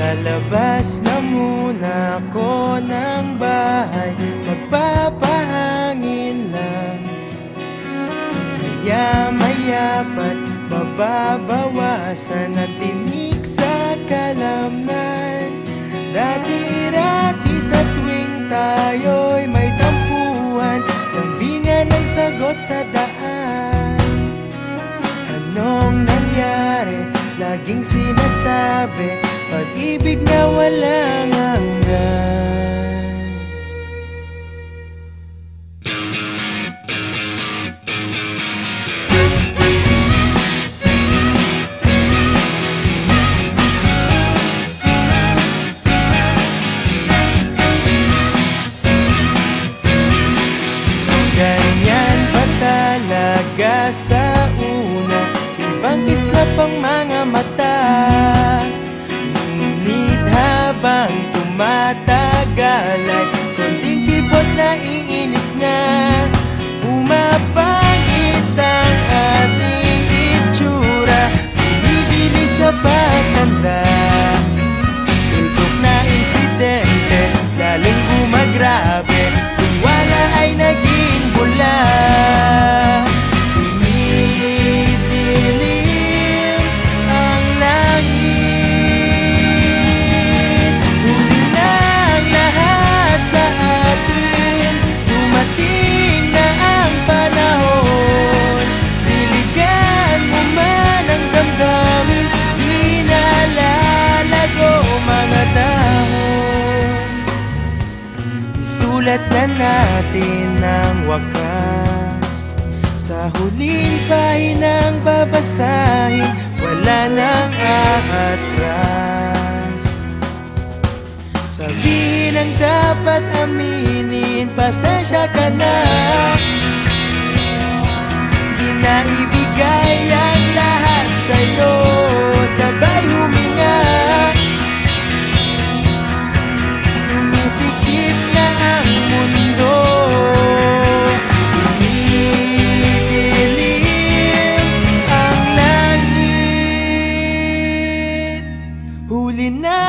Lalabas na muna ako ng bahay, magpapahangin lang. Maya-maya pa't mababawasan ang tinik sa kalamnan. Dati-rati sa tuwing tayo'y may tampuhan, lambingan ng sagot sa daan. Anong nangyari? Laging sinasabi, pag-ibig na walang hanggan. Ganyan ba talaga sa una? Ibang islap ang mga mata, ngunit habang tumatagal ay konting kibot na iinis na. Pumapangit ang ating itsura, binibilis sa pagtanda. Tutok na insidente, laling gumagrabe, kung wala ay naging bula. Sulat na natin ang wakas, sa huling pahinang babasahin, wala nang aatras. Sabihin ang dapat aminin, pasensya ka na. Di na ibigay ang lahat sa'yo, sabay huminga. Sumisikip na ang mundo, umidilim ang langit. Huli na